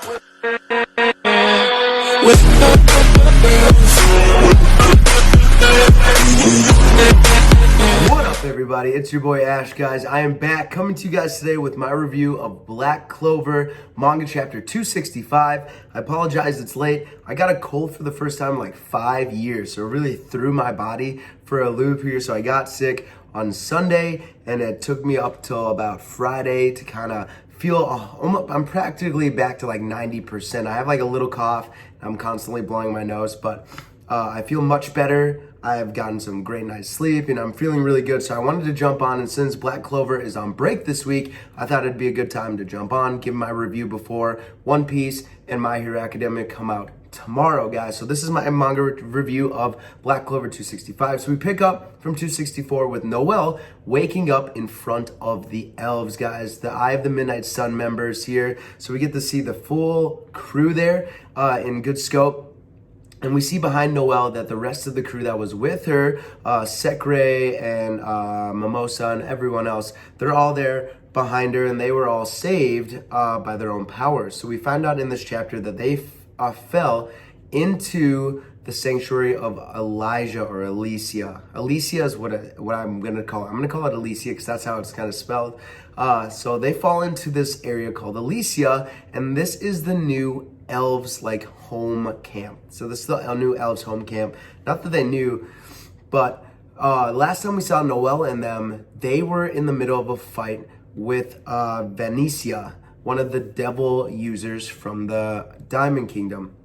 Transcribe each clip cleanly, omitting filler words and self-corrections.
What up, everybody? It's your boy Ash, guys. I am back coming to you guys today with my review of Black Clover Manga Chapter 265. I apologize it's late. I got a cold for the first time in like 5 years, so it really threw my body for a loop here. So I got sick on Sunday, and it took me up till about Friday to kind of feel, I'm practically back to like 90%. I have like a little cough. I'm constantly blowing my nose, but I feel much better. I have gotten some great night's sleep and I'm feeling really good. So I wanted to jump on, and since Black Clover is on break this week, I thought it'd be a good time to jump on, give my review before One Piece and My Hero Academia come out tomorrow, guys. So this is my manga review of Black Clover 265. So we pick up from 264 with Noelle waking up in front of the elves, guys. The Eye of the Midnight Sun members here. So we get to see the full crew there in good scope. And we see behind Noelle that the rest of the crew that was with her, Secre and Mimosa and everyone else, they're all there behind her, and they were all saved by their own powers. So we find out in this chapter that they fell into the sanctuary of Elysia or Elysia. Elysia is what I'm going to call it. I'm going to call it Elysia because that's how it's kind of spelled. So they fall into this area called Elysia, and this is the new elves like home camp. So this is the new elves home camp. Not that they knew, but last time we saw Noelle and them, they were in the middle of a fight with Elysia, one of the devil users from the Diamond Kingdom.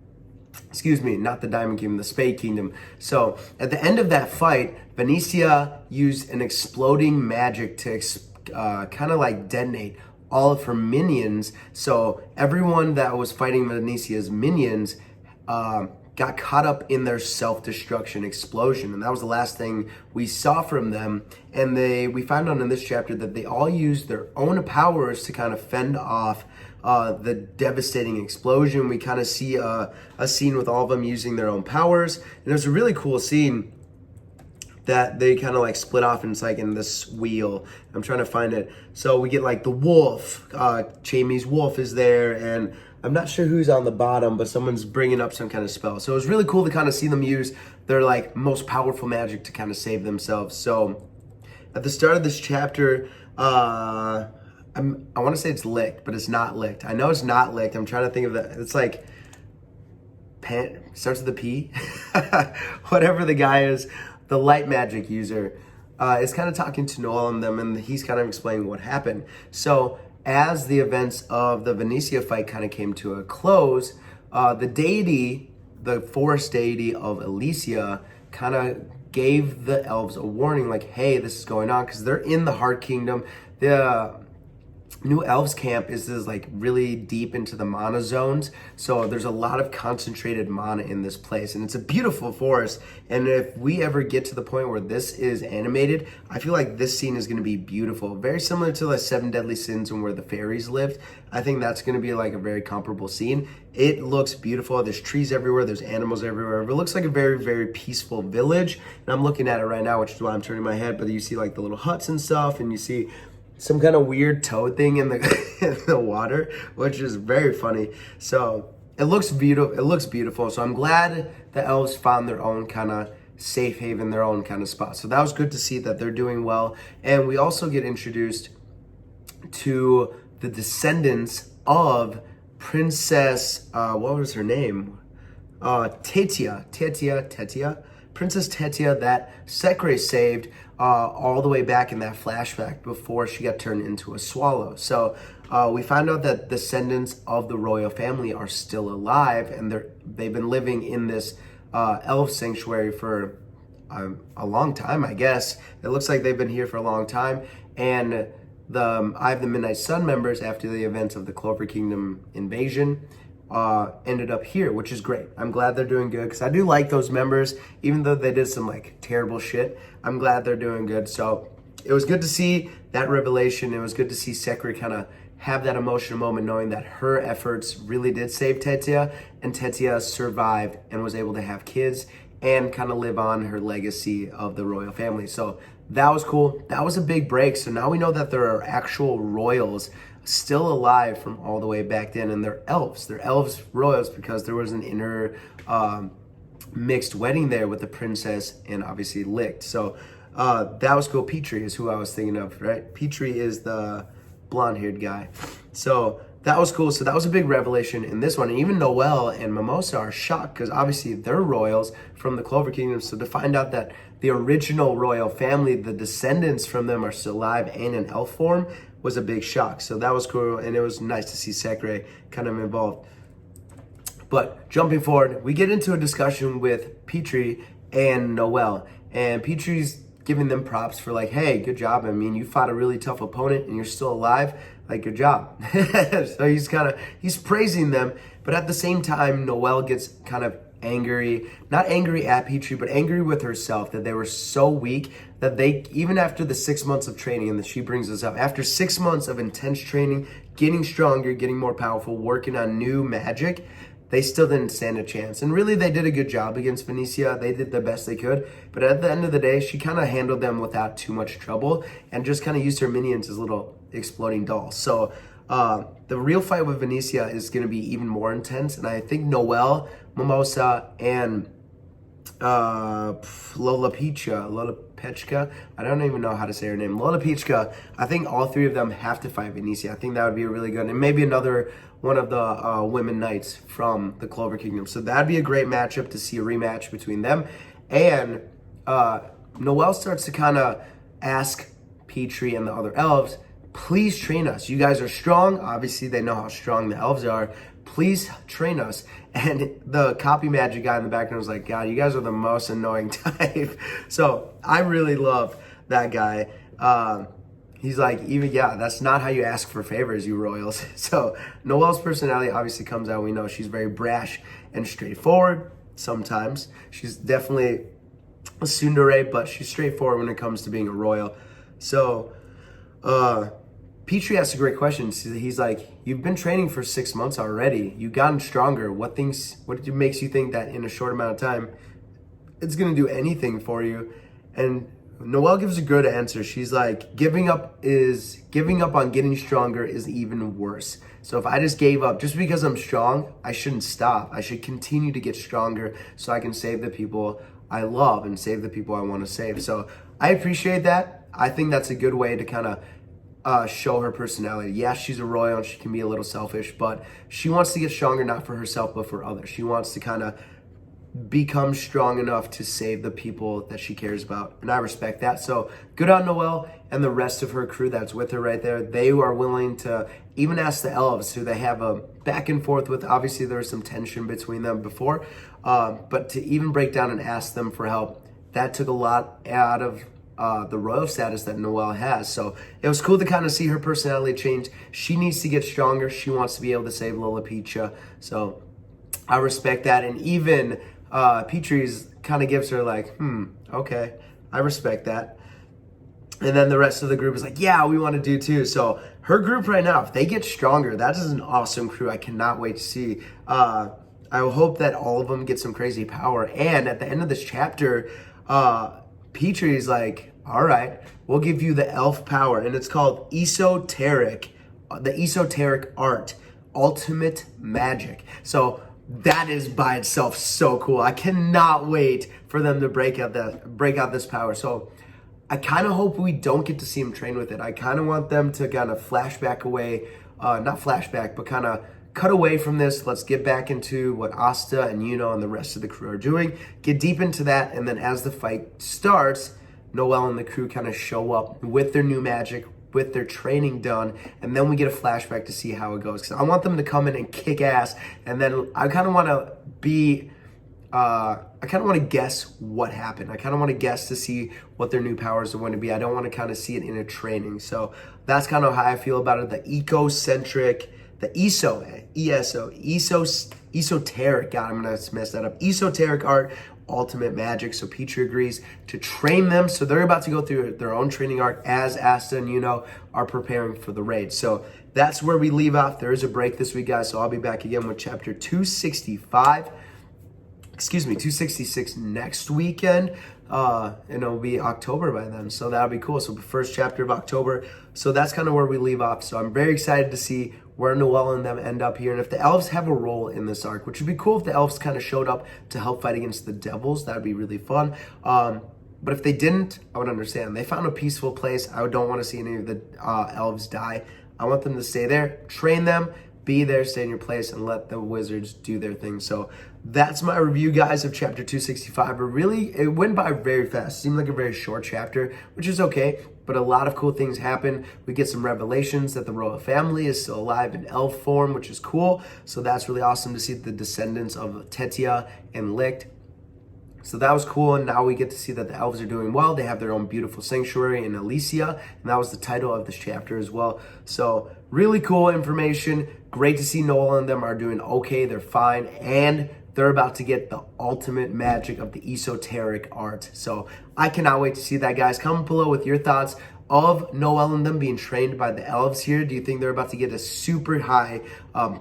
Excuse me, not the Diamond Kingdom, the Spade Kingdom. So at the end of that fight, Elysia used an exploding magic to kind of like detonate all of her minions. So everyone that was fighting Elysia's minions got caught up in their self-destruction explosion, and that was the last thing we saw from them. And we found out in this chapter that they all used their own powers to kind of fend off the devastating explosion. We kind of see a scene with all of them using their own powers, and it was a really cool scene that they kind of like split off, and it's like in this wheel. I'm trying to find it. So we get like the wolf, Jamie's wolf is there, and I'm not sure who's on the bottom, but someone's bringing up some kind of spell. So it was really cool to kind of see them use their like most powerful magic to kind of save themselves. So at the start of this chapter, I want to say it's licked, but it's not licked. I know it's not licked. I'm trying to think of that. It's like starts with a P. Whatever the guy is, the light magic user is kind of talking to Noelle and them, and he's kind of explaining what happened. So as the events of the Elysia fight kind of came to a close, the deity, the forest deity of Elysia, kind of gave the elves a warning, like, hey, this is going on, because they're in the Heart Kingdom. The new elves camp is like really deep into the mana zones, so there's a lot of concentrated mana in this place, and it's a beautiful forest. And if we ever get to the point where this is animated, I feel like this scene is going to be beautiful, very similar to the Seven Deadly Sins and where the fairies lived. I think that's going to be like a very comparable scene. It looks beautiful. There's trees everywhere, there's animals everywhere. It looks like a very, very peaceful village, and I'm looking at it right now, which is why I'm turning my head. But you see like the little huts and stuff, and you see some kind of weird toad thing in the water, which is very funny. So it looks beautiful. It looks beautiful. So I'm glad the elves found their own kind of safe haven, their own kind of spot. So that was good to see that they're doing well. And we also get introduced to the descendants of Princess, what was her name? Tetia. Princess Tetia that Secre saved all the way back in that flashback before she got turned into a swallow. So we find out that descendants of the royal family are still alive, and they've been living in this elf sanctuary for a long time, I guess. It looks like they've been here for a long time. And the Eye of the Midnight Sun members, after the events of the Clover Kingdom invasion, ended up here, which is great. I'm glad they're doing good, because I do like those members, even though they did some like terrible shit. I'm glad they're doing good. So it was good to see that revelation. It was good to see Secre kind of have that emotional moment, knowing that her efforts really did save Tetia, and Tetia survived and was able to have kids and kind of live on her legacy of the royal family. So that was cool. That was a big break. So now we know that there are actual royals still alive from all the way back then, and they're elves. They're elves royals because there was an inner mixed wedding there with the princess and obviously Licht. So that was cool. Petri is who I was thinking of, right? Petri is the blonde-haired guy. So that was cool. So that was a big revelation in this one. And even Noelle and Mimosa are shocked because obviously they're royals from the Clover Kingdom. So to find out that the original royal family, the descendants from them are still alive and in elf form was a big shock. So that was cool. And it was nice to see secre kind of involved. But jumping forward, we get into a discussion with Petri and Noelle. And Petri's giving them props for like, hey, good job. I mean, you fought a really tough opponent and you're still alive. Like, good job. So he's praising them. But at the same time, Noelle gets kind of angry, not angry at Petri, but angry with herself that they were so weak that they, even after the 6 months of training, and that she brings us up, after 6 months of intense training, getting stronger, getting more powerful, working on new magic, they still didn't stand a chance. And really, they did a good job against Elysia. They did the best they could. But at the end of the day, she kind of handled them without too much trouble and just kind of used her minions as little exploding dolls. So the real fight with Elysia is going to be even more intense. And I think Noelle, Mimosa, and Lolapechka, I don't even know how to say her name. Lolapechka, I think all three of them have to fight Elysia. I think that would be really good. And maybe another one of the women knights from the Clover Kingdom. So that'd be a great matchup to see a rematch between them. And Noelle starts to kind of ask Petri and the other elves, please train us. You guys are strong. Obviously, they know how strong the elves are. Please train us. And the copy magic guy in the background was like, God, you guys are the most annoying type. So I really love that guy. He's like, that's not how you ask for favors, you royals. So Noelle's personality obviously comes out. We know she's very brash and straightforward sometimes. She's definitely a tsundere, but she's straightforward when it comes to being a royal. So Petri asked a great question. He's like, you've been training for 6 months already. You've gotten stronger. What makes you think that in a short amount of time, it's going to do anything for you? And Noelle gives a good answer. She's like, giving up on getting stronger is even worse. So if I just gave up just because I'm strong, I shouldn't stop. I should continue to get stronger so I can save the people I love and save the people I want to save. So I appreciate that. I think that's a good way to kind of show her personality. Yeah, she's a royal and she can be a little selfish, but she wants to get stronger, not for herself, but for others. She wants to kind of become strong enough to save the people that she cares about. And I respect that. So good on Noelle and the rest of her crew that's with her right there. They are willing to even ask the elves, who they have a back and forth with. Obviously, there was some tension between them before, but to even break down and ask them for help, that took a lot out of the royal status that Noelle has. So it was cool to kind of see her personality change. She needs to get stronger. She wants to be able to save Lolapechka. So I respect that. And even Petri's kind of gives her like, okay, I respect that. And then the rest of the group is like, yeah, we want to do too. So her group right now, if they get stronger, that is an awesome crew. I cannot wait to see. I hope that all of them get some crazy power. And at the end of this chapter, Petri's like, all right, we'll give you the elf power. And it's called esoteric, the esoteric art, ultimate magic. So that is by itself so cool. I cannot wait for them to break out this power. So I kind of hope we don't get to see him train with it. I kind of want them to kind of flashback away, not flashback, but kind of cut away from this. Let's get back into what Asta and Yuno and the rest of the crew are doing. Get deep into that, and then as the fight starts, Noelle and the crew kind of show up with their new magic, with their training done, and then we get a flashback to see how it goes. Because I want them to come in and kick ass, and then I kind of want to guess what happened. I kind of want to guess to see what their new powers are going to be. I don't want to kind of see it in a training. So that's kind of how I feel about it. The esoteric, God, I'm going to mess that up. Esoteric art, ultimate magic. So Petri agrees to train them. So they're about to go through their own training arc as Asta and Yuno are preparing for the raid. So that's where we leave off. There is a break this week, guys. So I'll be back again with chapter 266 next weekend. and it'll be October by then. So that'll be cool. So the first chapter of October. So that's kind of where we leave off. So I'm very excited to see where Noelle and them end up here. And if the elves have a role in this arc, which would be cool if the elves kind of showed up to help fight against the devils, that'd be really fun. But if they didn't, I would understand. They found a peaceful place. I don't want to see any of the elves die. I want them to stay there, train them, be there, stay in your place, and let the wizards do their thing. So that's my review, guys, of chapter 265. But really, it went by very fast. It seemed like a very short chapter, which is okay. But a lot of cool things happen. We get some revelations that the royal family is still alive in elf form, which is cool. So that's really awesome to see the descendants of Tetia and Licht. So that was cool, and now we get to see that the elves are doing well. They have their own beautiful sanctuary in Elysia, and that was the title of this chapter as well. So really cool information. Great to see Noelle and them are doing okay. They're fine, and they're about to get the ultimate magic of the esoteric art. So I cannot wait to see that, guys. Comment below with your thoughts of Noelle and them being trained by the elves here. Do you think they're about to get a super high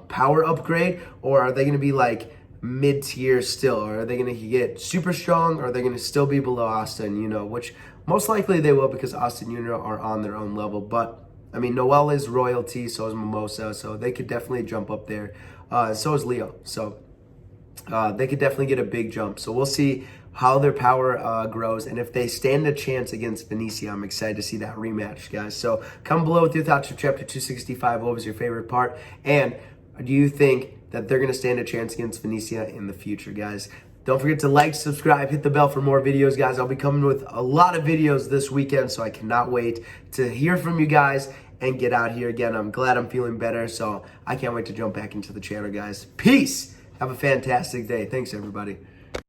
power upgrade, or are they going to be like mid-tier still? Or are they going to get super strong, or are they going to still be below Asta and Yuno, which most likely they will, because Asta and Yuno are on their own level. But I mean, Noelle is royalty, so is Mimosa, so they could definitely jump up there. So is Leo, so they could definitely get a big jump. So we'll see how their power grows, and if they stand a chance against Venetia. I'm excited to see that rematch, guys. So comment below with your thoughts of chapter 265. What was your favorite part, and do you think that they're going to stand a chance against Venetia in the future, guys? Don't forget to like, subscribe, hit the bell for more videos, guys. I'll be coming with a lot of videos this weekend, so I cannot wait to hear from you guys and get out here again. I'm glad I'm feeling better, so I can't wait to jump back into the channel, guys. Peace. Have a fantastic day. Thanks, everybody.